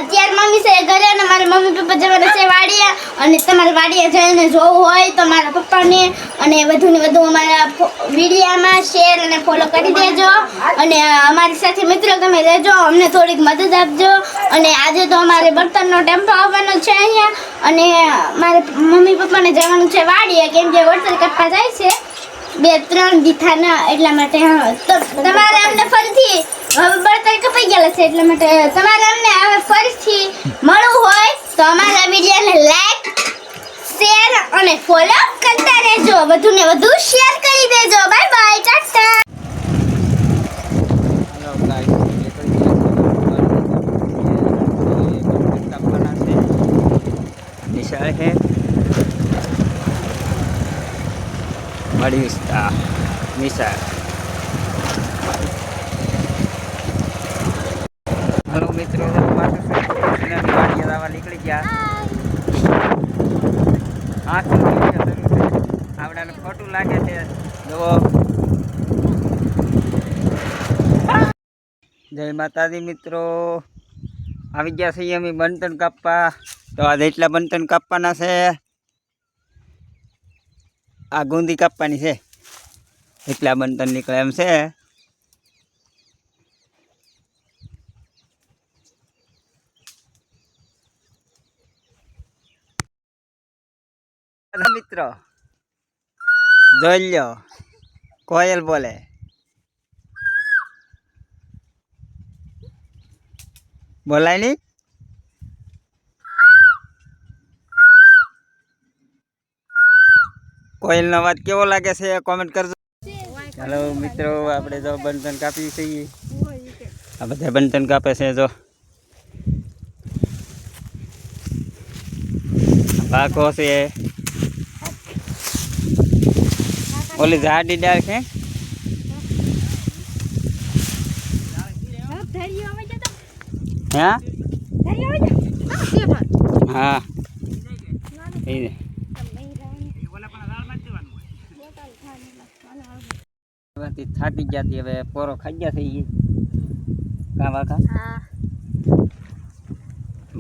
અત્યારે મમ્મી છે ઘરે અને મારા મમ્મી પપ્પા જવાના છે વાડીએ અને તમારે વાડીએ જઈને જોવું હોય તો મારા પપ્પાને અને વધુને વધુ અમારા વિડીયોમાં શેર અને ફોલો કરી દેજો અને અમારી સાથે મિત્રો તમે રહેજો અમને થોડીક મદદ આપજો અને આજે તો અમારે બર્તનનો ટેમ્પો આવવાનો છે અહીંયા અને મારે મમ્મી પપ્પાને જવાનું છે વાડીએ કેમ કે વરસાદ કાપવા જાય છે 2-3 દીથાના એટલા માટે તો તમારે અમને ફરીથી બર્તન કપાઈ ગયેલા છે એટલા માટે તમારે અમને હવે ફરીથી મળવું હોય તો અમારા વિડીયોને લાઈક શેર અને ફોલો કરતા રહેજો વધુને વધુ શેર કરી દેજો bye bye Tata hello guys ये तो बना से निशाल है बड़ी विस्तार निशाल हेलो मित्रों गाड़ी निकली गया हाँ आपने खोटू लागे છે જો જય માતાજી મિત્રો આવી ગયા છીએ અમે બંતન કાપવા તો આજે એટલા બંતન કાપવાના છે આ ગુંદી કાપવાની છે એટલા બંતન નીકળે એમ છે મિત્રો જોઈ લ્યો કોયલ બોલે બોલાય નહીં કોયલનો અવાજ કેવો લાગે છે કોમેન્ટ કરજો હેલો મિત્રો આપણે જો બંધન કાપી છીએ આ બધા બંધન કાપે છે જો પાકો છે ઓલી ઝાડી ડાળ છે હા હા થાકી જતી હવે પોરો ખાઈ ગયા થઈ કા વાઘા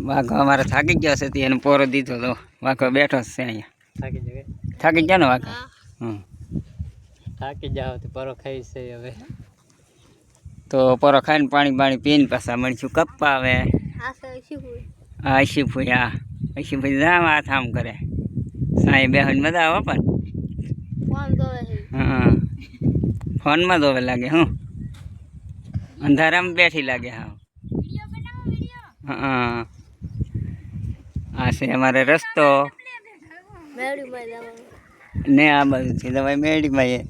વાઘો અમારે થાકી ગયા છે એને પોરો દીધો તો વાઘો બેઠો છે અહીંયા થાકી ગયા ને વાઘા થાકી જાવ તો પરો ખાઈ છે હવે તો પરો ખાઈને પાણી પીને પાછા મળશું કપ્પા આવે હા શીફુઈ હા શીફુઈ જામ હાથ આમ કરે સાંઈ બેહન મજા આવે પણ હા ફોનમાં દોવે લાગે હું અંધારામાં બેઠી લાગે હા હા આ છે અમારે રસ્તો ને આ બધું છે દવાઈ મેળીમાં હે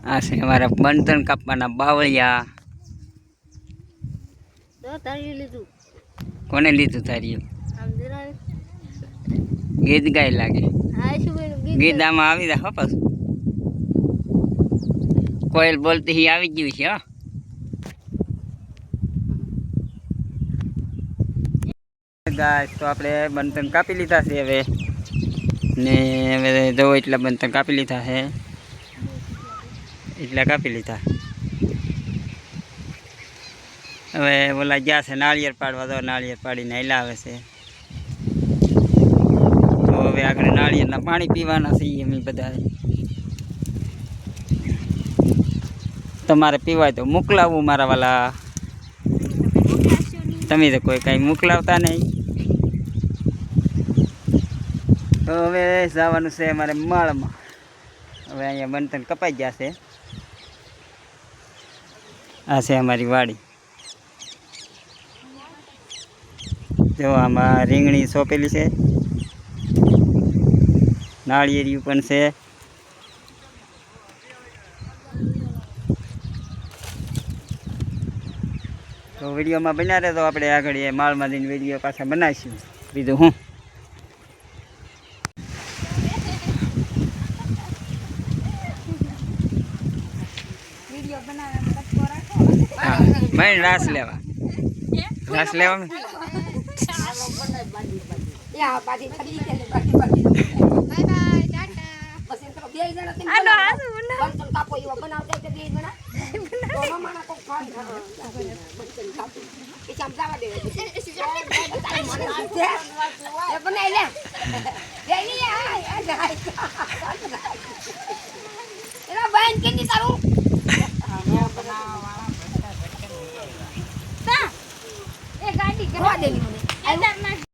આ છે અમારા બંધન કાપવાના બાવળિયા કોને લીધું તારી ગીત ગાય લાગે ગીત આમાં આવી જાય પાછું કોયલ બોલતી આવી ગયું છે હા ગાય તો આપણે બંધન કાપી લીધા છે હવે ને હવે જો એટલા બંધન કાપી લીધા છે એટલા કાપી લીધા હવે ઓલા ગયા છે નાળિયેર પાડવા તો નાળિયેર પાડીને હલાવે છે તો હવે આગળ નાળિયેરના પાણી પીવાના છીએ અમે બધા તમારે પીવાય તો મોકલાવવું મારા વાલા તમે તો કોઈ કાંઈ મોકલાવતા નહીં તો હવે જવાનું છે અમારે માળમાં હવે અહીંયા બંધન કપાઈ ગયા છે આ છે અમારી વાડી જો આમાં રીંગણી સોંપેલી છે નાળિયેરિયું પણ છે તો વિડીયોમાં બન્યા રહે તો આપણે આગળ એ માળમાં જઈને વિડીયો પાછા બનાવીશું બીજું હું મેં રાસ લેવા મેં બાય બાય ટાટા ગાડી કરવા દેલી મને